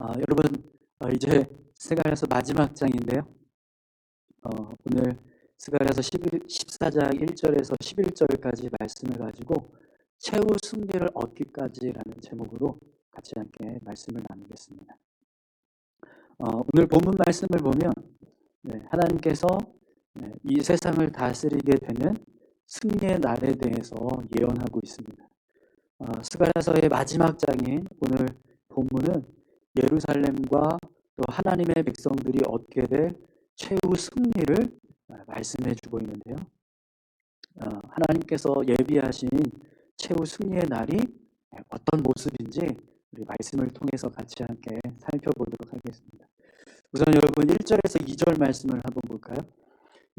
여러분, 이제 스가랴서 마지막 장인데요. 오늘 스가랴서 14장 1절에서 11절까지 말씀을 가지고 최후 승리를 얻기까지라는 제목으로 같이 함께 말씀을 나누겠습니다. 오늘 본문 말씀을 보면 하나님께서 이 세상을 다스리게 되는 승리의 날에 대해서 예언하고 있습니다. 스가랴서의 마지막 장인 오늘 본문은 예루살렘과 또 하나님의 백성들이 얻게 될 최후 승리를 말씀해 주고 있는데요. 하나님께서 예비하신 최후 승리의 날이 어떤 모습인지 우리 말씀을 통해서 같이 함께 살펴보도록 하겠습니다. 우선 여러분 1절에서 2절 말씀을 한번 볼까요?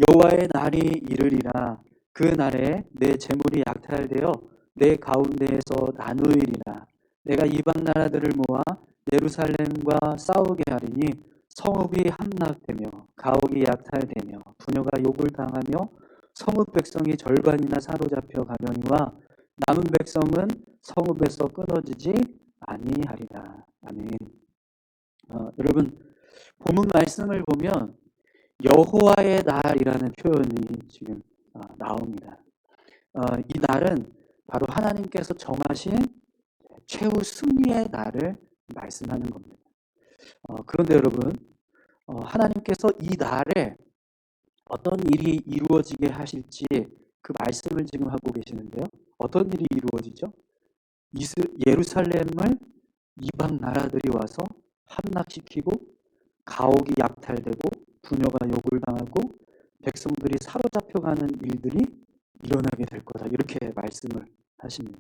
여호와의 날이 이르리라. 그 날에 내 재물이 약탈되어 내 가운데에서 나누이리라. 내가 이방 나라들을 모아 예루살렘과 싸우게 하리니 성읍이 함락되며 가옥이 약탈되며 부녀가 욕을 당하며 성읍 백성이 절반이나 사로잡혀 가려니와 남은 백성은 성읍에서 끊어지지 아니하리라. 아멘. 여러분 본문 말씀을 보면 여호와의 날이라는 표현이 지금 나옵니다. 이 날은 바로 하나님께서 정하신 최후 승리의 날을 말씀하는 겁니다. 그런데 여러분, 하나님께서 이 날에 어떤 일이 이루어지게 하실지 그 말씀을 지금 하고 계시는데요. 어떤 일이 이루어지죠? 예루살렘을 이방 나라들이 와서 함락시키고 가옥이 약탈되고 부녀가 욕을 당하고 백성들이 사로잡혀가는 일들이 일어나게 될 거다. 이렇게 말씀을 하십니다.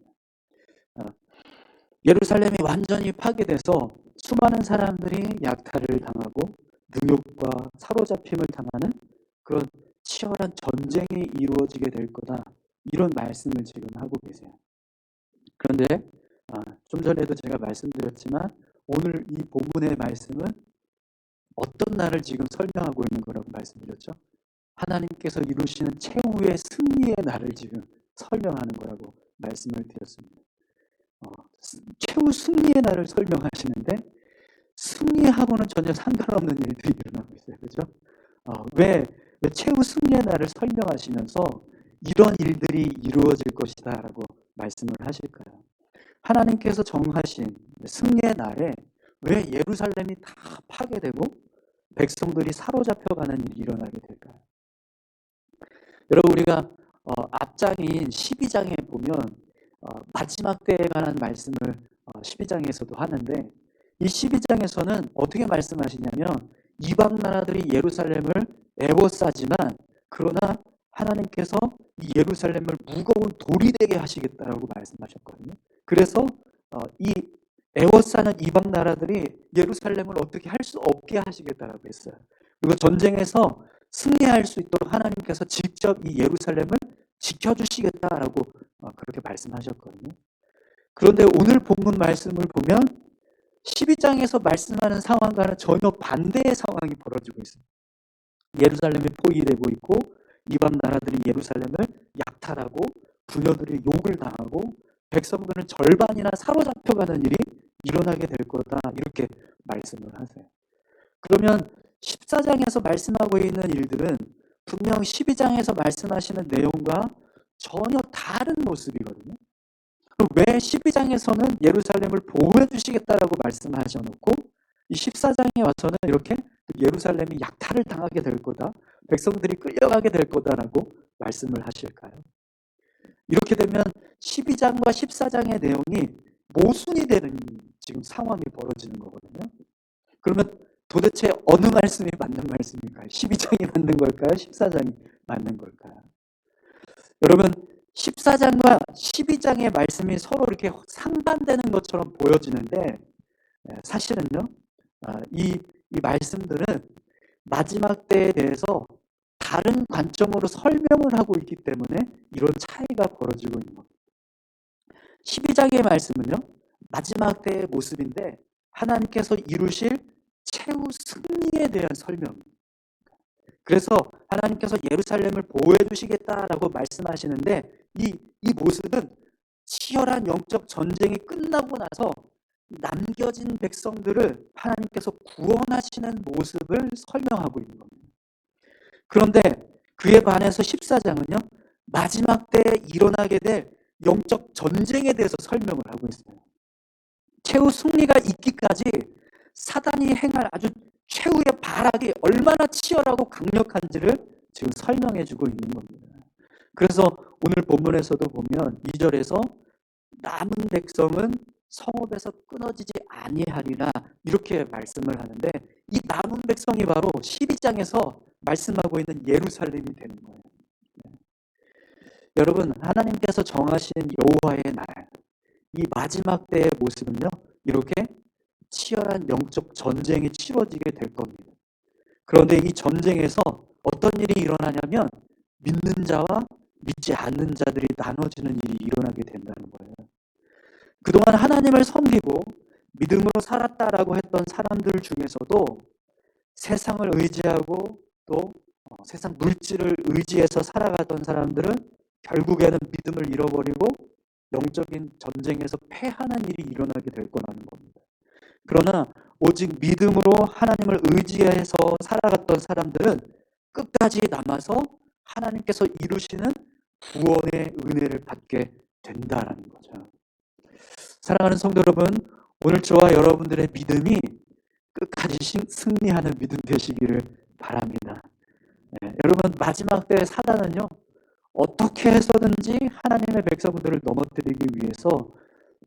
예루살렘이 완전히 파괴돼서 수많은 사람들이 약탈을 당하고 능욕과 사로잡힘을 당하는 그런 치열한 전쟁이 이루어지게 될 거다. 이런 말씀을 지금 하고 계세요. 그런데 좀 전에도 제가 말씀드렸지만 오늘 이 본문의 말씀은 어떤 날을 지금 설명하고 있는 거라고 말씀드렸죠? 하나님께서 이루시는 최후의 승리의 날을 지금 설명하는 거라고 말씀을 드렸습니다. 최후 승리의 날을 설명하시는데 승리하고는 전혀 상관없는 일들이 일어나고 있어요. 그죠? 왜 최후 승리의 날을 설명하시면서 이런 일들이 이루어질 것이다 라고 말씀을 하실까요? 하나님께서 정하신 승리의 날에 왜 예루살렘이 다 파괴되고 백성들이 사로잡혀가는 일이 일어나게 될까요? 여러분 우리가 앞장인 12장에 보면 마지막 때에 관한 말씀을 12장에서도 하는데 이 12장에서는 어떻게 말씀하시냐면 이방 나라들이 예루살렘을 애워싸지만 그러나 하나님께서 이 예루살렘을 무거운 돌이 되게 하시겠다라고 말씀하셨거든요. 그래서 이 애워싸는 이방 나라들이 예루살렘을 어떻게 할 수 없게 하시겠다라고 했어요. 그리고 전쟁에서 승리할 수 있도록 하나님께서 직접 이 예루살렘을 지켜주시겠다라고 그렇게 말씀하셨거든요. 그런데 오늘 본문 말씀을 보면 12장에서 말씀하는 상황과는 전혀 반대의 상황이 벌어지고 있습니다. 예루살렘이 포위되고 있고 이방 나라들이 예루살렘을 약탈하고 부녀들이 욕을 당하고 백성들은 절반이나 사로잡혀가는 일이 일어나게 될 거다 이렇게 말씀을 하세요. 그러면 14장에서 말씀하고 있는 일들은 분명 12장에서 말씀하시는 내용과 전혀 다른 모습이거든요. 그럼 왜 12장에서는 예루살렘을 보호해 주시겠다라고 말씀하셔놓고 이 14장에 와서는 이렇게 예루살렘이 약탈을 당하게 될 거다, 백성들이 끌려가게 될 거다라고 말씀을 하실까요? 이렇게 되면 12장과 14장의 내용이 모순이 되는 지금 상황이 벌어지는 거거든요. 그러면 도대체 어느 말씀이 맞는 말씀일까요? 12장이 맞는 걸까요? 14장이 맞는 걸까요? 여러분 14장과 12장의 말씀이 서로 이렇게 상반되는 것처럼 보여지는데 사실은요 이 말씀들은 마지막 때에 대해서 다른 관점으로 설명을 하고 있기 때문에 이런 차이가 벌어지고 있는 겁니다. 12장의 말씀은요 마지막 때의 모습인데 하나님께서 이루실 최후 승리에 대한 설명입니다. 그래서 하나님께서 예루살렘을 보호해 주시겠다라고 말씀하시는데 이 모습은 치열한 영적 전쟁이 끝나고 나서 남겨진 백성들을 하나님께서 구원하시는 모습을 설명하고 있는 겁니다. 그런데 그에 반해서 14장은요, 마지막 때에 일어나게 될 영적 전쟁에 대해서 설명을 하고 있어요. 최후 승리가 있기까지 사단이 행할 아주 최후의 발악이 얼마나 치열하고 강력한지를 지금 설명해 주고 있는 겁니다. 그래서 오늘 본문에서도 보면 2절에서 남은 백성은 성읍에서 끊어지지 아니하리라 이렇게 말씀을 하는데, 이 남은 백성이 바로 12장에서 말씀하고 있는 예루살렘이 되는 거예요. 여러분, 하나님께서 정하시는 여호와의 날, 이 마지막 때의 모습은요, 이렇게 치열한 영적 전쟁이 치러지게 될 겁니다. 그런데 이 전쟁에서 어떤 일이 일어나냐면 믿는 자와 믿지 않는 자들이 나눠지는 일이 일어나게 된다는 거예요. 그동안 하나님을 섬기고 믿음으로 살았다라고 했던 사람들 중에서도 세상을 의지하고 또 세상 물질을 의지해서 살아가던 사람들은 결국에는 믿음을 잃어버리고 영적인 전쟁에서 패하는 일이 일어나게 될 거라는 겁니다. 그러나 오직 믿음으로 하나님을 의지해서 살아갔던 사람들은 끝까지 남아서 하나님께서 이루시는 구원의 은혜를 받게 된다라는 거죠. 사랑하는 성도 여러분, 오늘 저와 여러분들의 믿음이 끝까지 승리하는 믿음 되시기를 바랍니다. 여러분, 마지막 때 사단은요, 어떻게 해서든지 하나님의 백성들을 넘어뜨리기 위해서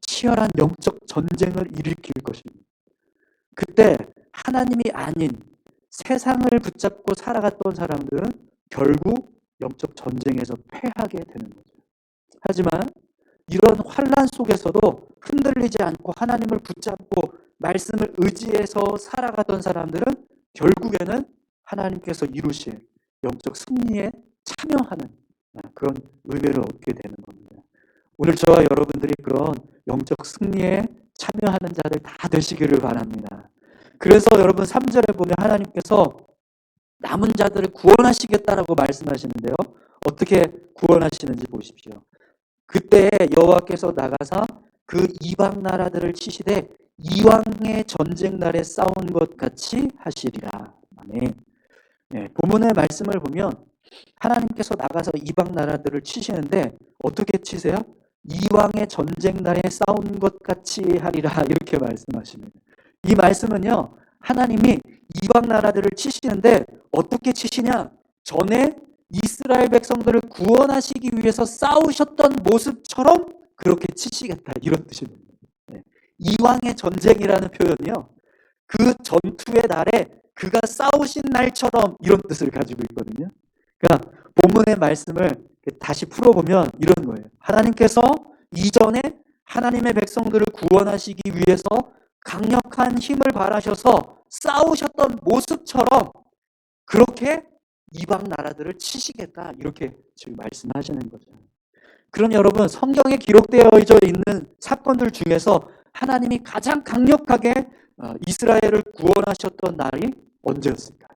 치열한 영적 전쟁을 일으킬 것입니다. 그때 하나님이 아닌 세상을 붙잡고 살아갔던 사람들은 결국 영적 전쟁에서 패하게 되는 거죠. 하지만 이런 환난 속에서도 흔들리지 않고 하나님을 붙잡고 말씀을 의지해서 살아가던 사람들은 결국에는 하나님께서 이루실 영적 승리에 참여하는 그런 은혜를 얻게 되는 겁니다. 오늘 저와 여러분들이 그런 영적 승리에 참여하는 자들 다 되시기를 바랍니다. 그래서 여러분 3절에 보면 하나님께서 남은 자들을 구원하시겠다라고 말씀하시는데요. 어떻게 구원하시는지 보십시오. 그때 여호와께서 나가사 그 이방 나라들을 치시되 이왕의 전쟁 날에 싸운 것 같이 하시리라. 아멘. 본문의 말씀을 보면 하나님께서 나가서 이방 나라들을 치시는데 어떻게 치세요? 이왕의 전쟁 날에 싸운 것 같이 하리라 이렇게 말씀하십니다. 이 말씀은요, 하나님이 이방 나라들을 치시는데 어떻게 치시냐? 전에 이스라엘 백성들을 구원하시기 위해서 싸우셨던 모습처럼 그렇게 치시겠다 이런 뜻입니다. 이왕의 전쟁이라는 표현이요, 그 전투의 날에 그가 싸우신 날처럼 이런 뜻을 가지고 있거든요. 그러니까 본문의 말씀을 다시 풀어보면 이런 거예요. 하나님께서 이전에 하나님의 백성들을 구원하시기 위해서 강력한 힘을 발하셔서 싸우셨던 모습처럼 그렇게 이방 나라들을 치시겠다 이렇게 지금 말씀하시는 거죠. 그럼 여러분, 성경에 기록되어 있는 사건들 중에서 하나님이 가장 강력하게 이스라엘을 구원하셨던 날이 언제였을까요?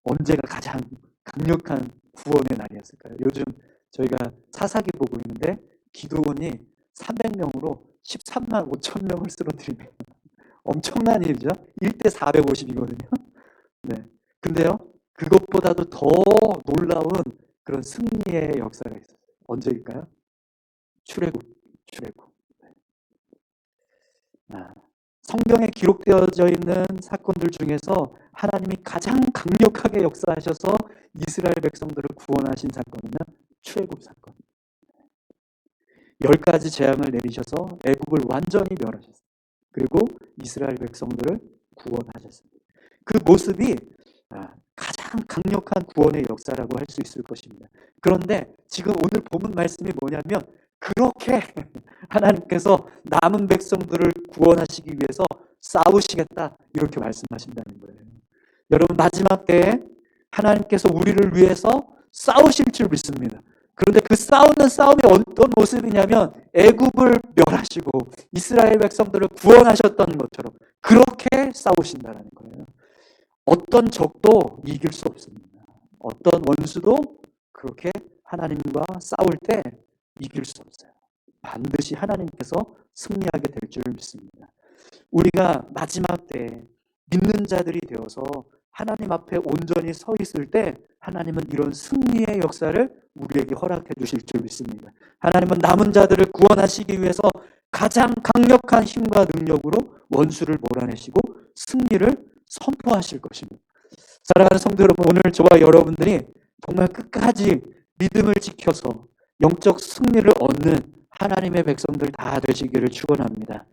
언제가 가장 강력한 구원의 날이었을까요? 요즘 저희가 사사기 보고 있는데 기드온이 300명으로 13만 5천 명을 쓰러뜨리네요. 엄청난 일이죠. 1대 450이거든요. 네. 근데요, 그것보다도 더 놀라운 그런 승리의 역사가 있어요. 언제일까요? 출애굽. 성경에 기록되어져 있는 사건들 중에서 하나님이 가장 강력하게 역사하셔서 이스라엘 백성들을 구원하신 사건은요, 출애굽 사건. 10가지 재앙을 내리셔서 애굽을 완전히 멸하셨어요. 그리고 이스라엘 백성들을 구원하셨습니다. 그 모습이 가장 강력한 구원의 역사라고 할 수 있을 것입니다. 그런데 지금 오늘 본문 말씀이 뭐냐면 그렇게 하나님께서 남은 백성들을 구원하시기 위해서 싸우시겠다 이렇게 말씀하신다는 거예요. 여러분, 마지막 때에 하나님께서 우리를 위해서 싸우실 줄 믿습니다. 그런데 그 싸우는 싸움이 어떤 모습이냐면 애굽을 멸하시고 이스라엘 백성들을 구원하셨던 것처럼 그렇게 싸우신다는 거예요. 어떤 적도 이길 수 없습니다. 어떤 원수도 그렇게 하나님과 싸울 때 이길 수 없어요. 반드시 하나님께서 승리하게 될 줄 믿습니다. 우리가 마지막 때에 믿는 자들이 되어서 하나님 앞에 온전히 서 있을 때 하나님은 이런 승리의 역사를 우리에게 허락해 주실 줄 믿습니다. 하나님은 남은 자들을 구원하시기 위해서 가장 강력한 힘과 능력으로 원수를 몰아내시고 승리를 선포하실 것입니다. 사랑하는 성도 여러분, 오늘 저와 여러분들이 정말 끝까지 믿음을 지켜서 영적 승리를 얻는 하나님의 백성들 다 되시기를 축원합니다.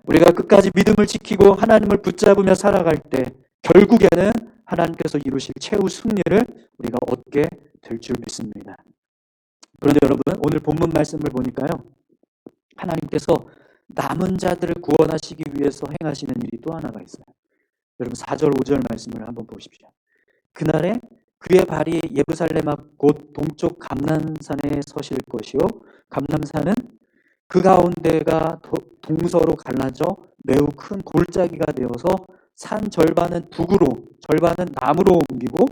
우리가 끝까지 믿음을 지키고 하나님을 붙잡으며 살아갈 때 결국에는 하나님께서 이루실 최후 승리를 우리가 얻게 될 줄 믿습니다. 그런데 여러분, 오늘 본문 말씀을 보니까요, 하나님께서 남은 자들을 구원하시기 위해서 행하시는 일이 또 하나가 있어요. 여러분 4절 5절 말씀을 한번 보십시오. 그날에 그의 발이 예루살렘 앞 곧 동쪽 감람산에 서실 것이요 감람산은 그 가운데가 동서로 갈라져 매우 큰 골짜기가 되어서 산 절반은 북으로 절반은 남으로 옮기고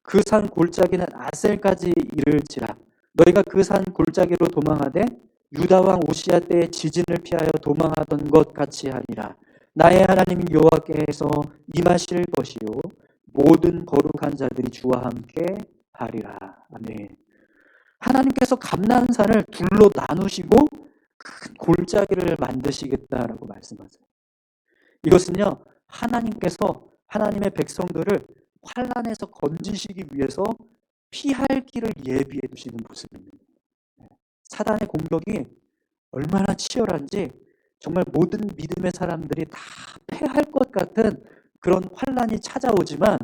그 산 골짜기는 아셀까지 이를지라. 너희가 그 산 골짜기로 도망하되 유다 왕 오시아 때의 지진을 피하여 도망하던 것 같이 하리라. 나의 하나님 여호와께서 임하실 것이요 모든 거룩한 자들이 주와 함께 하리라. 아멘. 하나님께서 감람산을 둘로 나누시고 큰 골짜기를 만드시겠다라고 말씀하세요. 이것은요, 하나님께서 하나님의 백성들을 환난에서 건지시기 위해서 피할 길을 예비해 두시는 모습입니다. 사단의 공격이 얼마나 치열한지 정말 모든 믿음의 사람들이 다 패할 것 같은 그런 환난이 찾아오지만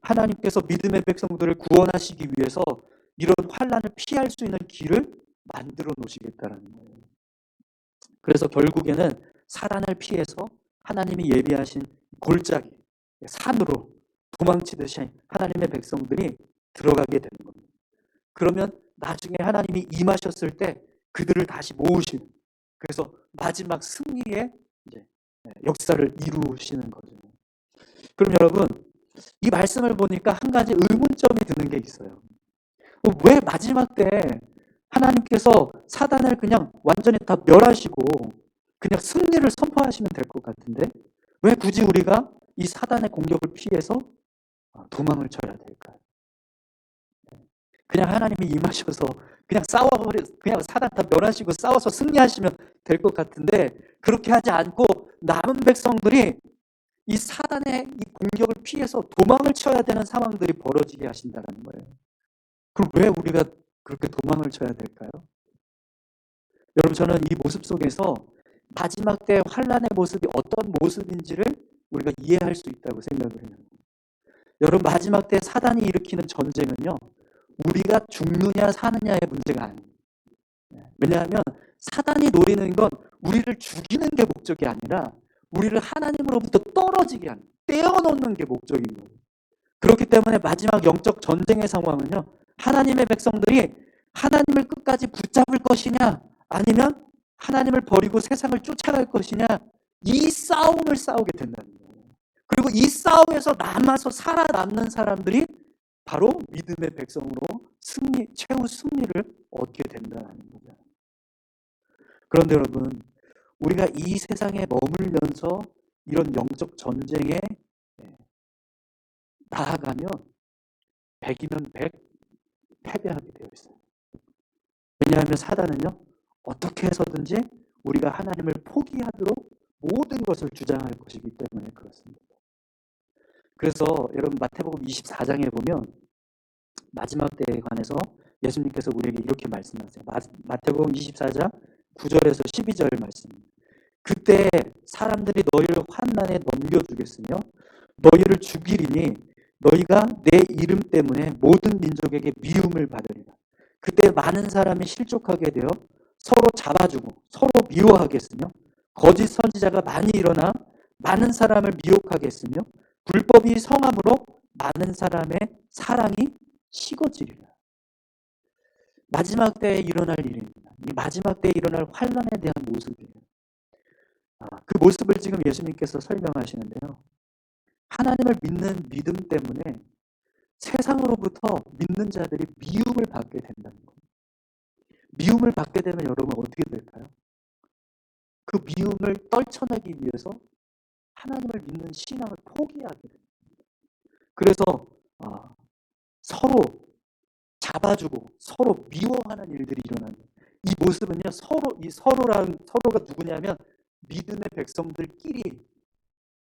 하나님께서 믿음의 백성들을 구원하시기 위해서 이런 환난을 피할 수 있는 길을 만들어 놓으시겠다는 거예요. 그래서 결국에는 사단을 피해서 하나님이 예비하신 골짜기, 산으로 도망치듯이 하나님의 백성들이 들어가게 되는 겁니다. 그러면 나중에 하나님이 임하셨을 때 그들을 다시 모으시는, 그래서 마지막 승리의 이제 역사를 이루시는 거죠. 그럼 여러분, 이 말씀을 보니까 한 가지 의문점이 드는 게 있어요. 왜 마지막 때 하나님께서 사단을 그냥 완전히 다 멸하시고 그냥 승리를 선포하시면 될 것 같은데 왜 굳이 우리가 이 사단의 공격을 피해서 도망을 쳐야 될까요? 그냥 하나님이 임하셔서 그냥 싸워버려, 그냥 사단 다 멸하시고 싸워서 승리하시면 될 것 같은데 그렇게 하지 않고 남은 백성들이 이 사단의 이 공격을 피해서 도망을 쳐야 되는 상황들이 벌어지게 하신다는 거예요. 그럼 왜 우리가 그렇게 도망을 쳐야 될까요? 여러분, 저는 이 모습 속에서 마지막 때 환란의 모습이 어떤 모습인지를 우리가 이해할 수 있다고 생각을 해요. 여러분, 마지막 때 사단이 일으키는 전쟁은요, 우리가 죽느냐 사느냐의 문제가 아니에요. 왜냐하면 사단이 노리는 건 우리를 죽이는 게 목적이 아니라 우리를 하나님으로부터 떨어지게 하는, 떼어놓는 게 목적인 거예요. 그렇기 때문에 마지막 영적 전쟁의 상황은요, 하나님의 백성들이 하나님을 끝까지 붙잡을 것이냐 아니면 하나님을 버리고 세상을 쫓아갈 것이냐, 이 싸움을 싸우게 된다는 거예요. 그리고 이 싸움에서 남아서 살아남는 사람들이 바로 믿음의 백성으로 최후 승리를 얻게 된다는 거죠. 그런데 여러분, 우리가 이 세상에 머물면서 이런 영적 전쟁에 나아가면 100이면 100 패배하게 되어 있어요. 왜냐하면 사단은요, 어떻게 해서든지 우리가 하나님을 포기하도록 모든 것을 주장할 것이기 때문에 그렇습니다. 그래서 여러분 마태복음 24장에 보면 마지막 때에 관해서 예수님께서 우리에게 이렇게 말씀하세요. 마태복음 24장 9절에서 12절 말씀. 그때 사람들이 너희를 환난에 넘겨주겠으며 너희를 죽이리니 너희가 내 이름 때문에 모든 민족에게 미움을 받으리라. 그때 많은 사람이 실족하게 되어 서로 잡아주고 서로 미워하겠으며 거짓 선지자가 많이 일어나 많은 사람을 미혹하겠으며 불법이 성함으로 많은 사람의 사랑이 식어지리라. 마지막 때에 일어날 일입니다. 이 마지막 때에 일어날 환난에 대한 모습이에요. 그 모습을 지금 예수님께서 설명하시는데요. 하나님을 믿는 믿음 때문에 세상으로부터 믿는 자들이 미움을 받게 된다는 거예요. 미움을 받게 되면 여러분 어떻게 될까요? 그 미움을 떨쳐내기 위해서 하나님을 믿는 신앙을 포기하게 됩니다. 그래서 서로 잡아주고 서로 미워하는 일들이 일어나는 이 모습은요, 서로가 누구냐면 믿음의 백성들끼리,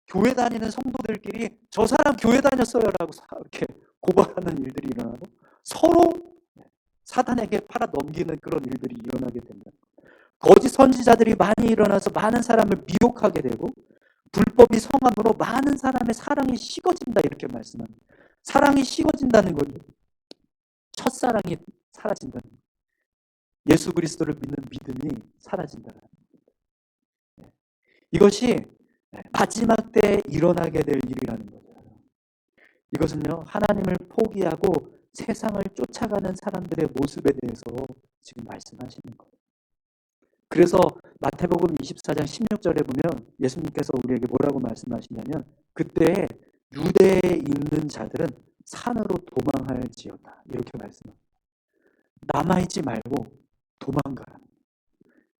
교회 다니는 성도들끼리 저 사람 교회 다녔어요라고 이렇게 고발하는 일들이 일어나고 서로 사단에게 팔아 넘기는 그런 일들이 일어나게 됩니다. 거짓 선지자들이 많이 일어나서 많은 사람을 미혹하게 되고 불법이 성함으로 많은 사람의 사랑이 식어진다, 이렇게 말씀합니다. 사랑이 식어진다는 거죠. 첫사랑이 사라진다는 거예요. 예수 그리스도를 믿는 믿음이 사라진다는 거예요. 이것이 마지막 때에 일어나게 될 일이라는 거죠. 이것은요, 하나님을 포기하고 세상을 쫓아가는 사람들의 모습에 대해서 지금 말씀하시는 거예요. 그래서 마태복음 24장 16절에 보면 예수님께서 우리에게 뭐라고 말씀하시냐면 그때 유대에 있는 자들은 산으로 도망할지어다, 이렇게 말씀합니다. 남아있지 말고 도망가라.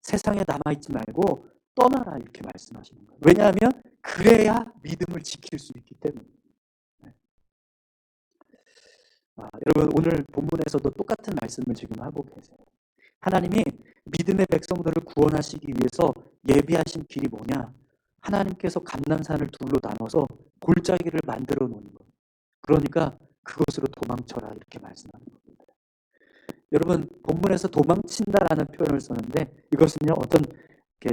세상에 남아있지 말고 떠나라, 이렇게 말씀하시는 거예요. 왜냐하면 그래야 믿음을 지킬 수 있기 때문에. 여러분, 오늘 본문에서도 똑같은 말씀을 지금 하고 계세요. 하나님이 믿음의 백성들을 구원하시기 위해서 예비하신 길이 뭐냐? 하나님께서 감람산을 둘로 나눠서 골짜기를 만들어 놓은 거예요. 그러니까 그것으로 도망쳐라, 이렇게 말씀하는 겁니다. 여러분, 본문에서 도망친다라는 표현을 썼는데 이것은요, 어떤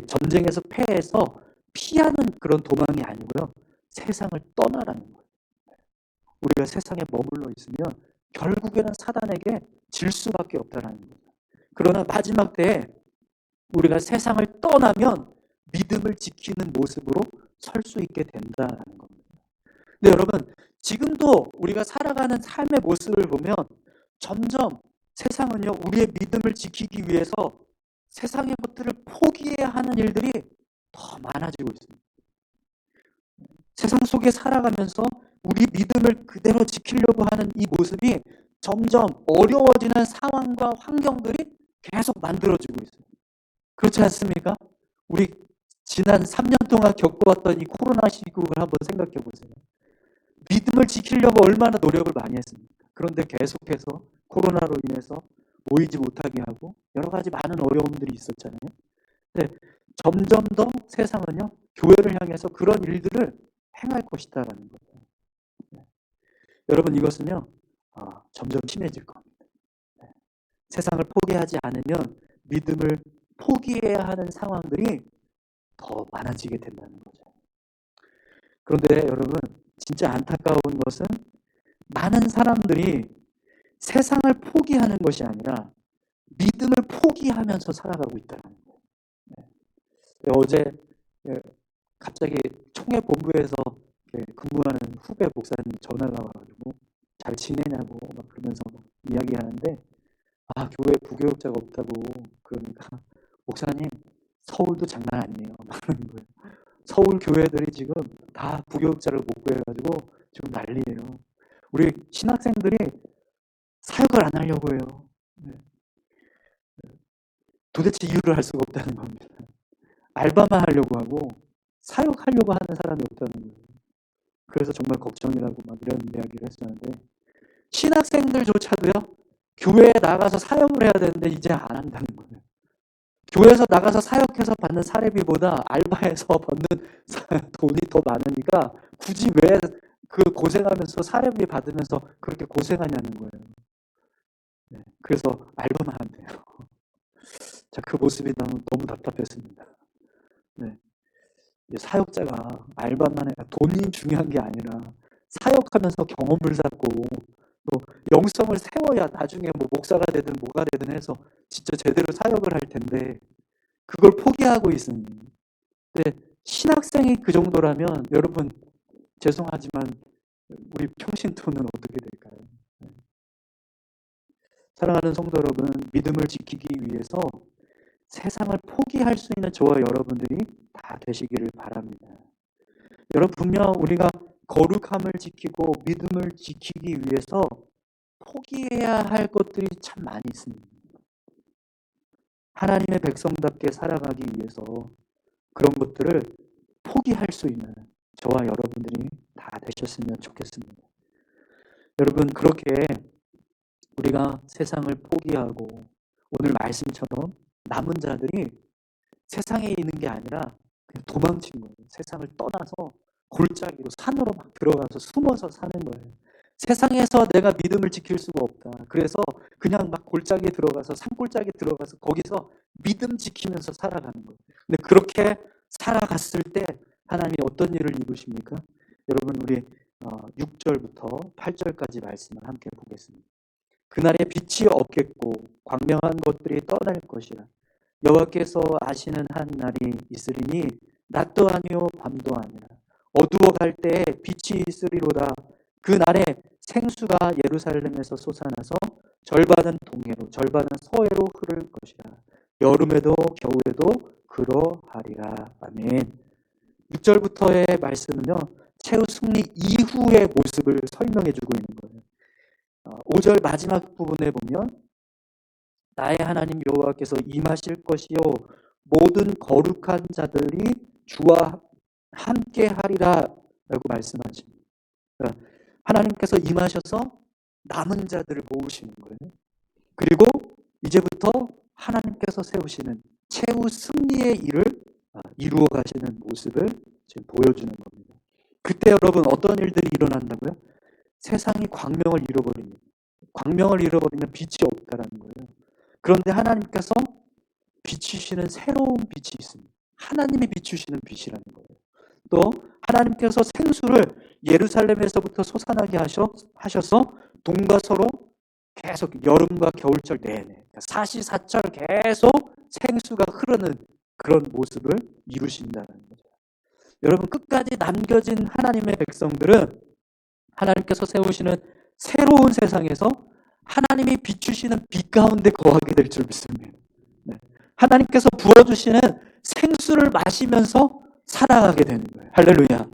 전쟁에서 패해서 피하는 그런 도망이 아니고요, 세상을 떠나라는 거예요. 우리가 세상에 머물러 있으면 결국에는 사단에게 질 수밖에 없다라는 거예요. 그러나 마지막 때에 우리가 세상을 떠나면 믿음을 지키는 모습으로 설 수 있게 된다는 겁니다. 근데 여러분, 지금도 우리가 살아가는 삶의 모습을 보면 점점 세상은요, 우리의 믿음을 지키기 위해서 세상의 것들을 포기해야 하는 일들이 더 많아지고 있습니다. 세상 속에 살아가면서 우리 믿음을 그대로 지키려고 하는 이 모습이 점점 어려워지는 상황과 환경들이 계속 만들어지고 있어요. 그렇지 않습니까? 우리 지난 3년 동안 겪어왔던 이 코로나 시국을 한번 생각해 보세요. 믿음을 지키려고 얼마나 노력을 많이 했습니까? 그런데 계속해서 코로나로 인해서 모이지 못하게 하고 여러 가지 많은 어려움들이 있었잖아요. 근데 점점 더 세상은요, 교회를 향해서 그런 일들을 행할 것이다라는 거예요. 여러분, 이것은요, 점점 심해질 겁니다. 세상을 포기하지 않으면 믿음을 포기해야 하는 상황들이 더 많아지게 된다는 거죠. 그런데 여러분, 진짜 안타까운 것은 많은 사람들이 세상을 포기하는 것이 아니라 믿음을 포기하면서 살아가고 있다는 거예요. 어제 갑자기 총회 본부에서 근무하는 후배 목사님 전화가 와가지고 잘 지내냐고 막 그러면서 이야기하는데, 교회에 부교육자가 없다고. 그러니까 목사님, 서울도 장난 아니에요 막 그러는 거예요. 서울 교회들이 지금 다 부교육자를 못 구해가지고 지금 난리예요. 우리 신학생들이 사역을 안 하려고 해요. 도대체 이유를 알 수가 없다는 겁니다. 알바만 하려고 하고 사역하려고 하는 사람이 없다는 거예요. 그래서 정말 걱정이라고 막 이런 이야기를 했었는데, 신학생들조차도요, 교회에 나가서 사역을 해야 되는데 이제 안 한다는 거예요. 교회에서 나가서 사역해서 받는 사례비보다 알바해서 받는 돈이 더 많으니까 굳이 왜 그 고생하면서 사례비 받으면서 그렇게 고생하냐는 거예요. 그래서 알바만 한대요. 자, 그 모습이 너무 답답했습니다. 사역자가 알바만 해, 돈이 중요한 게 아니라 사역하면서 경험을 쌓고 또 영성을 세워야 나중에 뭐 목사가 되든 뭐가 되든 해서 진짜 제대로 사역을 할 텐데 그걸 포기하고 있으니. 근데 신학생이 그 정도라면 여러분, 죄송하지만 우리 평신도는 어떻게 될까요? 사랑하는 성도 여러분, 믿음을 지키기 위해서 세상을 포기할 수 있는 저와 여러분들이 다 되시기를 바랍니다. 여러분, 분명 우리가 거룩함을 지키고 믿음을 지키기 위해서 포기해야 할 것들이 참 많이 있습니다. 하나님의 백성답게 살아가기 위해서 그런 것들을 포기할 수 있는 저와 여러분들이 다 되셨으면 좋겠습니다. 여러분, 그렇게 우리가 세상을 포기하고 오늘 말씀처럼 남은 자들이 세상에 있는 게 아니라 그냥 도망친 거예요. 세상을 떠나서 골짜기로 산으로 막 들어가서 숨어서 사는 거예요. 세상에서 내가 믿음을 지킬 수가 없다. 그래서 그냥 막 골짜기에 들어가서 산골짜기에 들어가서 거기서 믿음 지키면서 살아가는 거예요. 근데 그렇게 살아갔을 때 하나님이 어떤 일을 이루십니까? 여러분, 우리 6절부터 8절까지 말씀을 함께 보겠습니다. 그날에 빛이 없겠고 광명한 것들이 떠날 것이라. 여호와께서 아시는 한 날이 있으리니 낮도 아니요 밤도 아니라 어두워갈 때에 빛이 있으리로다. 그 날에 생수가 예루살렘에서 솟아나서 절반은 동해로 절반은 서해로 흐를 것이라. 여름에도 겨울에도 그러하리라. 아멘. 6절부터의 말씀은요, 최후 승리 이후의 모습을 설명해 주고 있는 거예요. 5절 마지막 부분에 보면 나의 하나님 여호와께서 임하실 것이요 모든 거룩한 자들이 주와 함께 하리라 라고 말씀하십니다. 그러니까 하나님께서 임하셔서 남은 자들을 모으시는 거예요. 그리고 이제부터 하나님께서 세우시는 최후 승리의 일을 이루어 가시는 모습을 지금 보여주는 겁니다. 그때 여러분 어떤 일들이 일어난다고요? 세상이 광명을 잃어버립니다. 광명을 잃어버리면 빛이 없다라는 거예요. 그런데 하나님께서 비추시는 새로운 빛이 있습니다. 하나님이 비추시는 빛이라는 거예요. 또 하나님께서 생수를 예루살렘에서부터 솟아나게 하셔서 동과 서로 계속 여름과 겨울철 내내 사시사철 계속 생수가 흐르는 그런 모습을 이루신다는 거죠. 여러분, 끝까지 남겨진 하나님의 백성들은 하나님께서 세우시는 새로운 세상에서 하나님이 비추시는 빛 가운데 거하게 될 줄 믿습니다. 네. 하나님께서 부어주시는 생수를 마시면서 살아가게 되는 거예요. 할렐루야.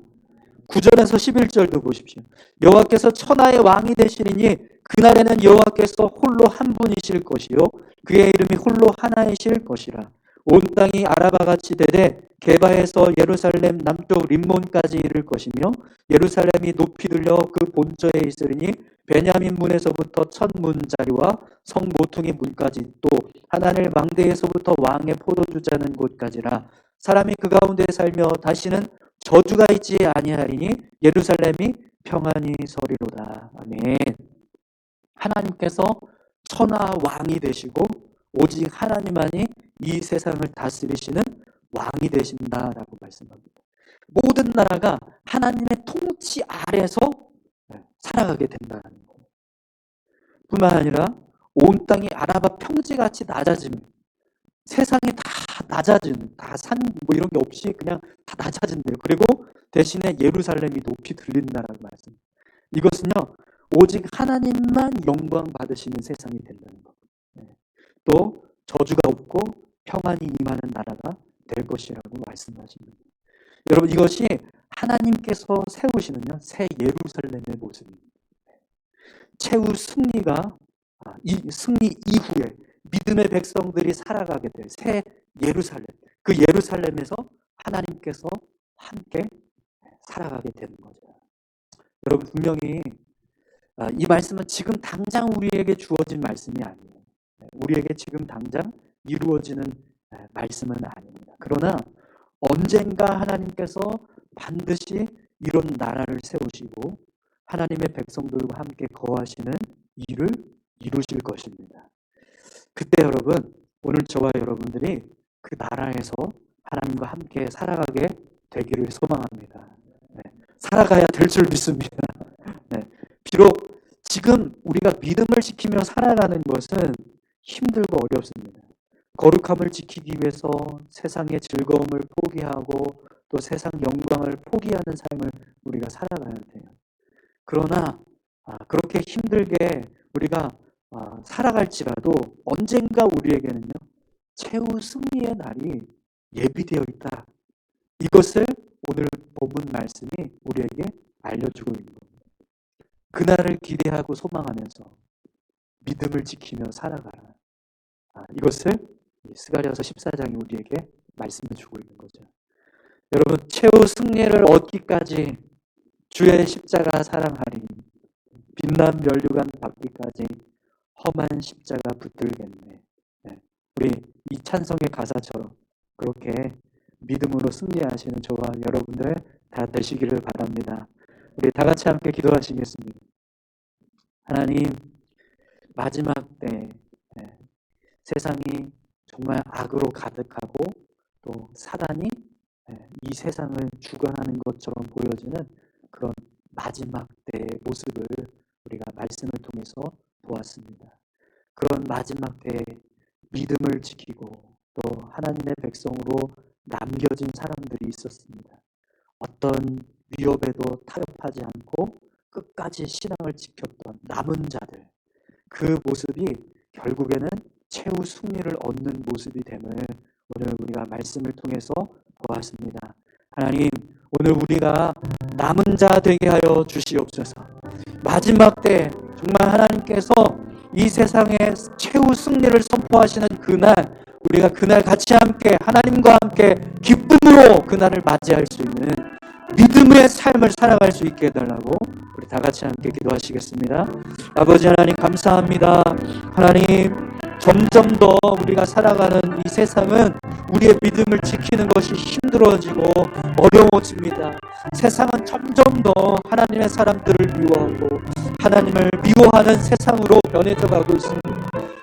9절에서 11절도 보십시오. 여호와께서 천하의 왕이 되시리니 그날에는 여호와께서 홀로 한 분이실 것이요 그의 이름이 홀로 하나이실 것이라. 온 땅이 아라바같이 되되 게바에서 예루살렘 남쪽 림몬까지 이를 것이며 예루살렘이 높이 들려 그 본저에 있으리니 베냐민 문에서부터 첫 문자리와 성 모퉁이 문까지 또 하나늘 망대에서부터 왕의 포도주 짜는 곳까지라. 사람이 그 가운데 살며 다시는 저주가 있지 아니하리니 예루살렘이 평안히 서리로다. 아멘. 하나님께서 천하 왕이 되시고 오직 하나님만이 이 세상을 다스리시는 왕이 되신다라고 말씀합니다. 모든 나라가 하나님의 통치 아래서 살아가게 된다는 거예요. 뿐만 아니라 온 땅이 아라바 평지같이 낮아지면 세상이 다 낮아진, 다 산 뭐 이런 게 없이 그냥 다 낮아진대요. 그리고 대신에 예루살렘이 높이 들린다라고 말씀. 이것은요, 오직 하나님만 영광 받으시는 세상이 된다는 것. 또 저주가 없고 평안이 임하는 나라가 될 것이라고 말씀하십니다. 여러분, 이것이 하나님께서 세우시는요, 새 예루살렘의 모습입니다. 최후 승리가 이 승리 이후에 믿음의 백성들이 살아가게 될 새 예루살렘, 그 예루살렘에서 하나님께서 함께 살아가게 되는 거죠. 여러분, 분명히 이 말씀은 지금 당장 우리에게 주어진 말씀이 아니에요. 우리에게 지금 당장 이루어지는 말씀은 아닙니다. 그러나 언젠가 하나님께서 반드시 이런 나라를 세우시고 하나님의 백성들과 함께 거하시는 일을 이루실 것입니다. 그때 여러분, 오늘 저와 여러분들이 그 나라에서 하나님과 함께 살아가게 되기를 소망합니다. 살아가야 될 줄 믿습니다. 비록 지금 우리가 믿음을 지키며 살아가는 것은 힘들고 어렵습니다. 거룩함을 지키기 위해서 세상의 즐거움을 포기하고 또 세상 영광을 포기하는 삶을 우리가 살아가야 돼요. 그러나 그렇게 힘들게 우리가 살아갈지라도 언젠가 우리에게는요, 최후 승리의 날이 예비되어 있다. 이것을 오늘 본문 말씀이 우리에게 알려주고 있는 겁니다. 그날을 기대하고 소망하면서 믿음을 지키며 살아가라. 이것을 스가랴서 14장이 우리에게 말씀해 주고 있는 거죠. 여러분, 최후 승리를 얻기까지 주의 십자가 사랑하리. 빛난 면류관 받기까지 험한 십자가 붙들겠네. 네. 우리 이 찬송의 가사처럼 그렇게 믿음으로 승리하시는 저와 여러분들 다 되시기를 바랍니다. 우리 다 같이 함께 기도하시겠습니다. 하나님, 마지막 때 세상이 정말 악으로 가득하고 또 사단이 이 세상을 주관하는 것처럼 보여지는 그런 마지막 때의 모습을 우리가 말씀을 통해서 보았습니다. 그런 마지막 때에 믿음을 지키고 또 하나님의 백성으로 남겨진 사람들이 있었습니다. 어떤 위협에도 타협하지 않고 끝까지 신앙을 지켰던 남은 자들, 그 모습이 결국에는 최후 승리를 얻는 모습이 됨을 오늘 우리가 말씀을 통해서 보았습니다. 하나님, 오늘 우리가 남은 자 되게 하여 주시옵소서. 마지막 때 정말 하나님께서 이 세상에 최후 승리를 선포하시는 그날, 우리가 그날 같이 함께 하나님과 함께 기쁨으로 그날을 맞이할 수 있는 믿음의 삶을 살아갈 수 있게 해달라고 우리 다 같이 함께 기도하시겠습니다. 아버지 하나님, 감사합니다. 하나님, 점점 더 우리가 살아가는 이 세상은 우리의 믿음을 지키는 것이 힘들어지고 어려워집니다. 세상은 점점 더 하나님의 사람들을 미워하고 하나님을 미워하는 세상으로 변해져 가고 있습니다.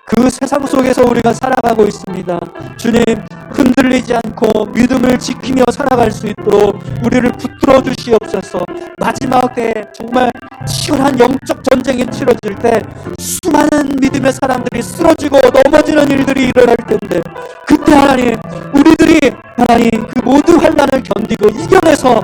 그 세상 속에서 우리가 살아가고 있습니다. 주님, 흔들리지 않고 믿음을 지키며 살아갈 수 있도록 우리를 붙들어 주시옵소서. 마지막 때 정말 치열한 영적 전쟁이 치러질 때 수많은 믿음의 사람들이 쓰러지고 넘어지는 일들이 일어날 텐데, 그때 하나님, 우리들이 하나님 그 모든 환난을 견디고 이겨내서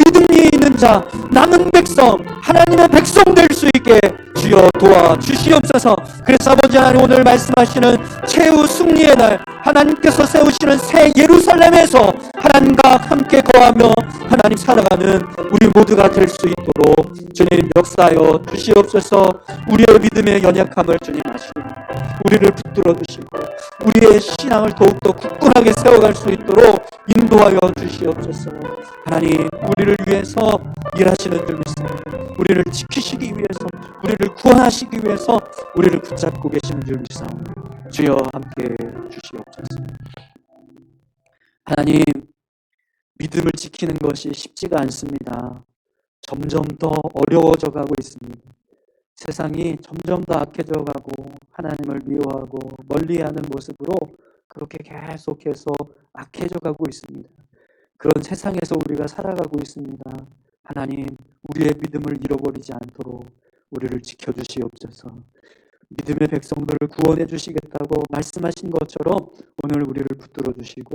믿음이 있는 자, 남은 백성, 하나님의 백성 될 수 있게 주여 도와주시옵소서. 그래서 아버지 하나님, 오늘 말씀하시는 최후 승리의 날, 하나님께서 세우시는 새 예루살렘에서 하나님과 함께 거하며 하나님 살아가는 우리 모두가 될 수 있도록 주님 역사하여 주시옵소서. 우리의 믿음의 연약함을 주님 아시고 우리를 붙들어 주시고 우리의 신앙을 더욱더 굳건하게 세워갈 수 있도록 인도하여 주시옵소서. 하나님, 우리를 위해서 일하시는 줄 믿습니다. 우리를 지키시기 위해서, 우리를 구원하시기 위해서 우리를 붙잡고 계시는 줄 믿사옵니다. 주여 함께 주시옵소서. 하나님, 믿음을 지키는 것이 쉽지가 않습니다. 점점 더 어려워져 가고 있습니다. 세상이 점점 더 악해져 가고 하나님을 미워하고 멀리하는 모습으로 그렇게 계속해서 악해져 가고 있습니다. 그런 세상에서 우리가 살아가고 있습니다. 하나님, 우리의 믿음을 잃어버리지 않도록 우리를 지켜주시옵소서. 믿음의 백성들을 구원해 주시겠다고 말씀하신 것처럼 오늘 우리를 붙들어 주시고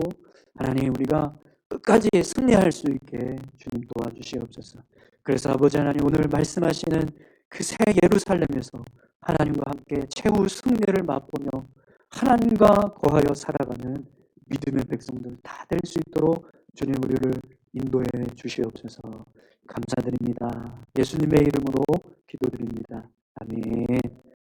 하나님, 우리가 끝까지 승리할 수 있게 주님 도와주시옵소서. 그래서 아버지 하나님, 오늘 말씀하시는 그 새 예루살렘에서 하나님과 함께 최후 승리를 맛보며 하나님과 거하여 살아가는 믿음의 백성들 다 될 수 있도록 주님 우리를 인도해 주시옵소서. 감사드립니다. 예수님의 이름으로 기도드립니다. 아멘.